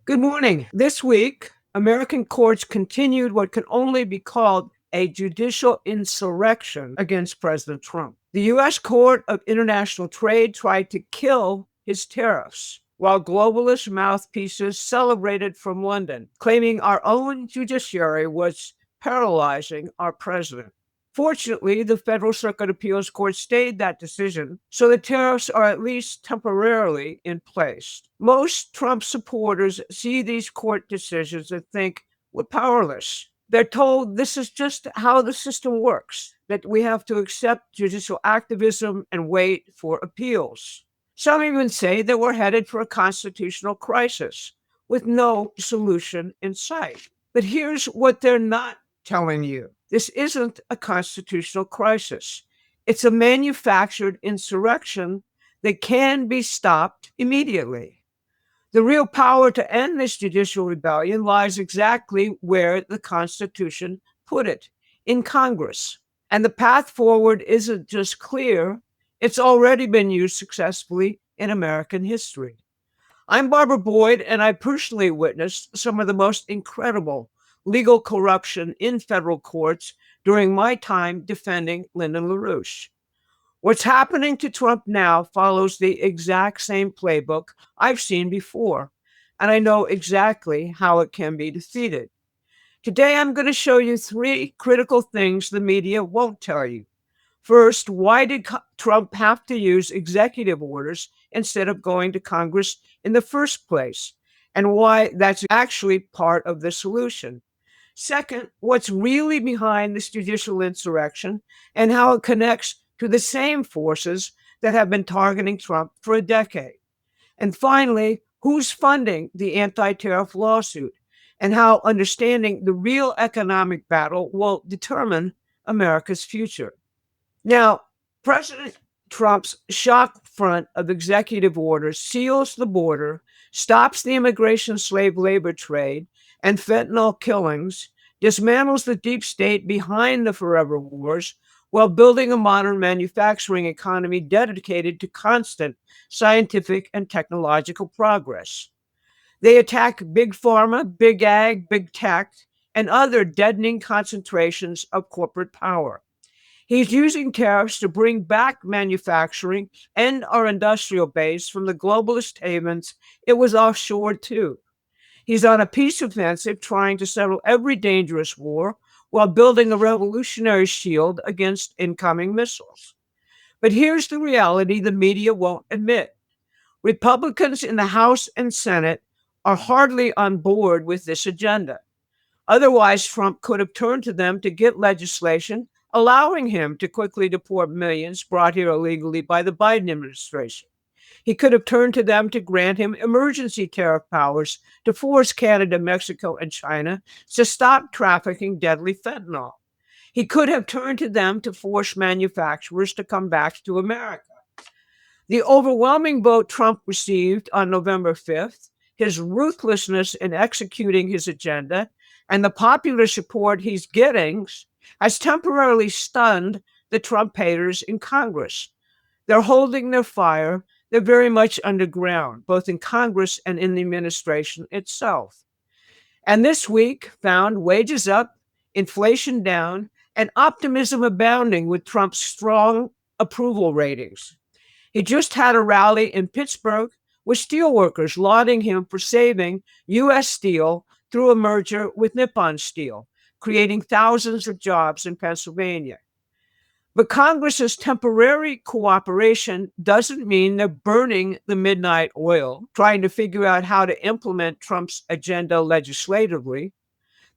Good morning. This week, American courts continued what can only be called a judicial insurrection against President Trump. The U.S. Court of International Trade tried to kill his tariffs, while globalist mouthpieces celebrated from London, claiming our own judiciary was paralyzing our president. Fortunately, the Federal Circuit Appeals Court stayed that decision, so the tariffs are at least temporarily in place. Most Trump supporters see these court decisions and think we're powerless. They're told this is just how the system works, that we have to accept judicial activism and wait for appeals. Some even say that we're headed for a constitutional crisis with no solution in sight. But here's what they're not telling you. This isn't a constitutional crisis. It's a manufactured insurrection that can be stopped immediately. The real power to end this judicial rebellion lies exactly where the Constitution put it, in Congress. And the path forward isn't just clear, it's already been used successfully in American history. I'm Barbara Boyd, and I personally witnessed some of the most incredible legal corruption in federal courts during my time defending Lyndon LaRouche. What's happening to Trump now follows the exact same playbook I've seen before, and I know exactly how it can be defeated. Today, I'm going to show you three critical things the media won't tell you. First, why did Trump have to use executive orders instead of going to Congress in the first place, and why that's actually part of the solution? Second, what's really behind this judicial insurrection and how it connects to the same forces that have been targeting Trump for a decade. And finally, who's funding the anti-tariff lawsuit and how understanding the real economic battle will determine America's future. Now, President Trump's shock front of executive orders seals the border, stops the immigration slave labor trade and fentanyl killings, dismantles the deep state behind the forever wars, while building a modern manufacturing economy dedicated to constant scientific and technological progress. They attack big pharma, big ag, big tech, and other deadening concentrations of corporate power. He's using tariffs to bring back manufacturing and our industrial base from the globalist havens it was offshored to. He's on a peace offensive trying to settle every dangerous war while building a revolutionary shield against incoming missiles. But here's the reality the media won't admit. Republicans in the House and Senate are hardly on board with this agenda. Otherwise, Trump could have turned to them to get legislation allowing him to quickly deport millions brought here illegally by the Biden administration. He could have turned to them to grant him emergency tariff powers to force Canada, Mexico, and China to stop trafficking deadly fentanyl. He could have turned to them to force manufacturers to come back to America. The overwhelming vote Trump received on November 5th, his ruthlessness in executing his agenda, and the popular support he's getting has temporarily stunned the Trump haters in Congress. They're holding their fire. They're very much underground, both in Congress and in the administration itself. And this week found wages up, inflation down, and optimism abounding with Trump's strong approval ratings. He just had a rally in Pittsburgh with steelworkers lauding him for saving U.S. steel through a merger with Nippon Steel, creating thousands of jobs in Pennsylvania. But Congress's temporary cooperation doesn't mean they're burning the midnight oil, trying to figure out how to implement Trump's agenda legislatively.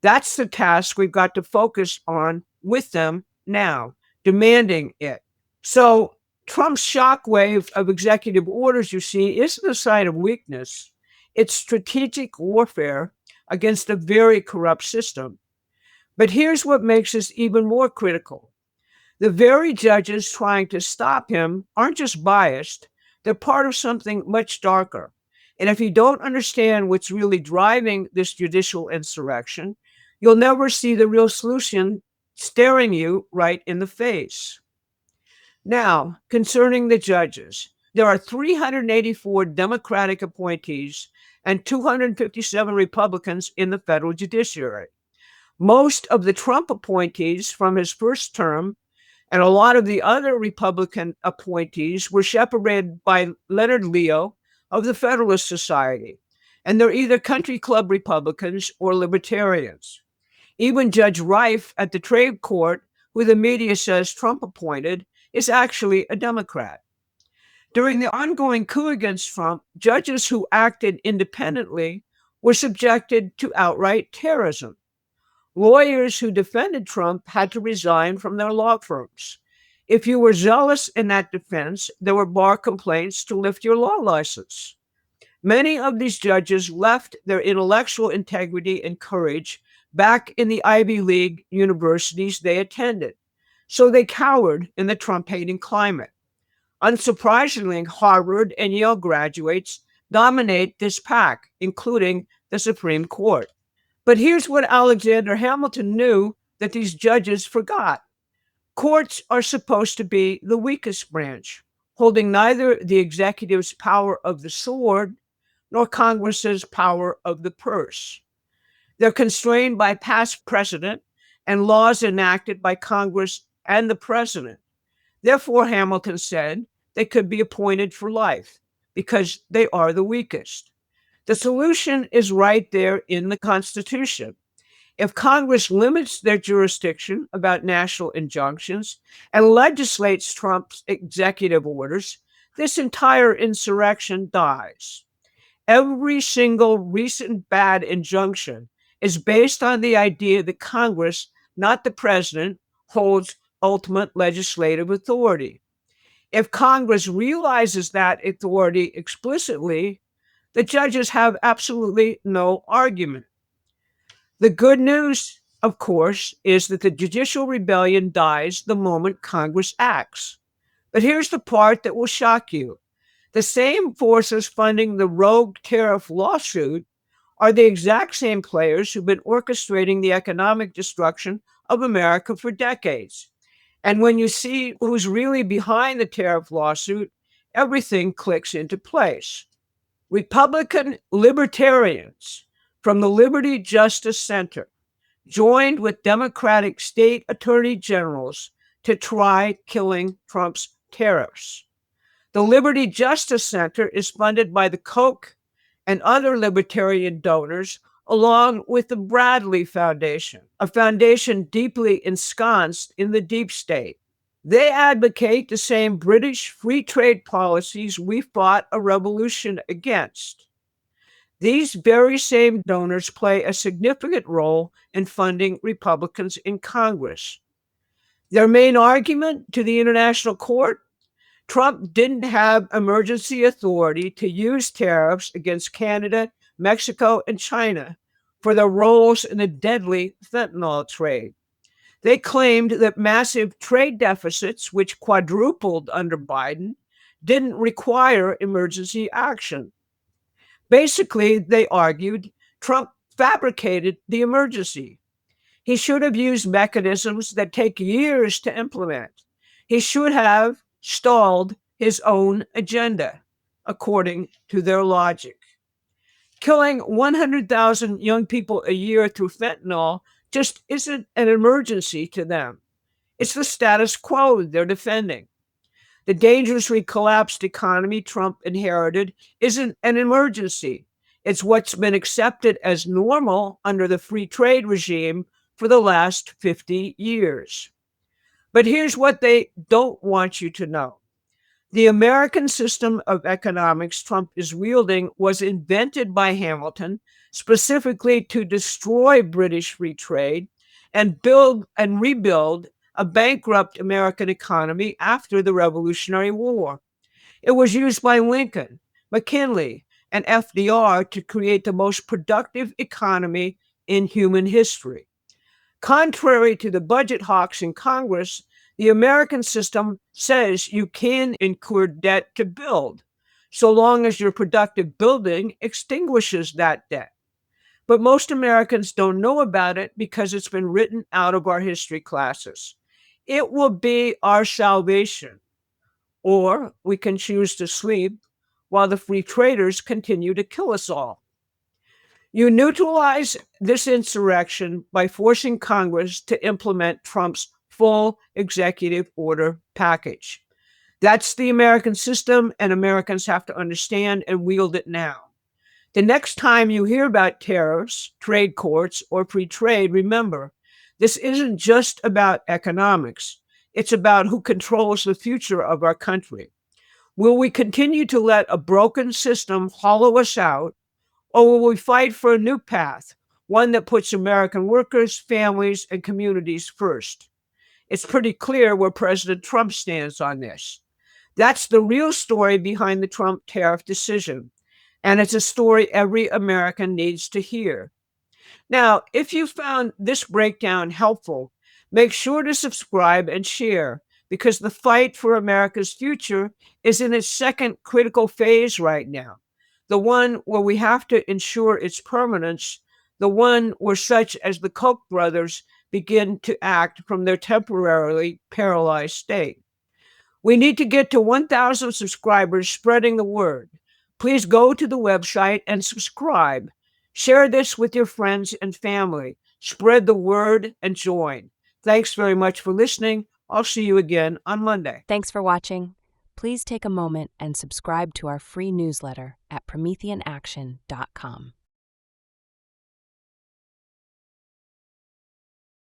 That's the task we've got to focus on with them now, demanding it. So Trump's shockwave of executive orders, you see, isn't a sign of weakness. It's strategic warfare against a very corrupt system. But here's what makes this even more critical. The very judges trying to stop him aren't just biased, they're part of something much darker. And if you don't understand what's really driving this judicial insurrection, you'll never see the real solution staring you right in the face. Now, concerning the judges, there are 384 Democratic appointees and 257 Republicans in the federal judiciary. Most of the Trump appointees from his first term and a lot of the other Republican appointees were shepherded by Leonard Leo of the Federalist Society. And they're either country club Republicans or libertarians. Even Judge Rife at the trade court, who the media says Trump appointed, is actually a Democrat. During the ongoing coup against Trump, judges who acted independently were subjected to outright terrorism. Lawyers who defended Trump had to resign from their law firms. If you were zealous in that defense, there were bar complaints to lift your law license. Many of these judges left their intellectual integrity and courage back in the Ivy League universities they attended, so they cowered in the Trump-hating climate. Unsurprisingly, Harvard and Yale graduates dominate this pack, including the Supreme Court. But here's what Alexander Hamilton knew that these judges forgot. Courts are supposed to be the weakest branch, holding neither the executive's power of the sword nor Congress's power of the purse. They're constrained by past precedent and laws enacted by Congress and the president. Therefore, Hamilton said, they could be appointed for life because they are the weakest. The solution is right there in the Constitution. If Congress limits their jurisdiction about national injunctions and legislates Trump's executive orders, this entire insurrection dies. Every single recent bad injunction is based on the idea that Congress, not the president, holds ultimate legislative authority. If Congress realizes that authority explicitly, the judges have absolutely no argument. The good news, of course, is that the judicial rebellion dies the moment Congress acts. But here's the part that will shock you. The same forces funding the rogue tariff lawsuit are the exact same players who've been orchestrating the economic destruction of America for decades. And when you see who's really behind the tariff lawsuit, everything clicks into place. Republican libertarians from the Liberty Justice Center joined with Democratic state attorney generals to try killing Trump's tariffs. The Liberty Justice Center is funded by the Koch and other libertarian donors, along with the Bradley Foundation, a foundation deeply ensconced in the deep state. They advocate the same British free trade policies we fought a revolution against. These very same donors play a significant role in funding Republicans in Congress. Their main argument to the International Court: Trump didn't have emergency authority to use tariffs against Canada, Mexico, and China for their roles in the deadly fentanyl trade. They claimed that massive trade deficits, which quadrupled under Biden, didn't require emergency action. Basically, they argued Trump fabricated the emergency. He should have used mechanisms that take years to implement. He should have stalled his own agenda, according to their logic. Killing 100,000 young people a year through fentanyl just isn't an emergency to them. It's the status quo they're defending. The dangerously collapsed economy Trump inherited isn't an emergency. It's what's been accepted as normal under the free trade regime for the last 50 years. But here's what they don't want you to know. The American system of economics Trump is wielding was invented by Hamilton specifically to destroy British free trade and build and rebuild a bankrupt American economy after the Revolutionary War. It was used by Lincoln, McKinley, and FDR to create the most productive economy in human history. Contrary to the budget hawks in Congress, the American system says you can incur debt to build, so long as your productive building extinguishes that debt. But most Americans don't know about it because it's been written out of our history classes. It will be our salvation, or we can choose to sleep while the free traders continue to kill us all. You neutralize this insurrection by forcing Congress to implement Trump's full executive order package. That's the American system, and Americans have to understand and wield it now. The next time you hear about tariffs, trade courts, or free trade, remember, this isn't just about economics. It's about who controls the future of our country. Will we continue to let a broken system hollow us out, or will we fight for a new path, one that puts American workers, families, and communities first? It's pretty clear where President Trump stands on this. That's the real story behind the Trump tariff decision. And it's a story every American needs to hear. Now, if you found this breakdown helpful, make sure to subscribe and share because the fight for America's future is in its second critical phase right now. The one where we have to ensure its permanence, the one where such as the Koch brothers begin to act from their temporarily paralyzed state. We need to get to 1,000 subscribers spreading the word. Please go to the website and subscribe. Share this with your friends and family. Spread the word and join. Thanks very much for listening. I'll see you again on Monday. Thanks for watching. Please take a moment and subscribe to our free newsletter at prometheanaction.com.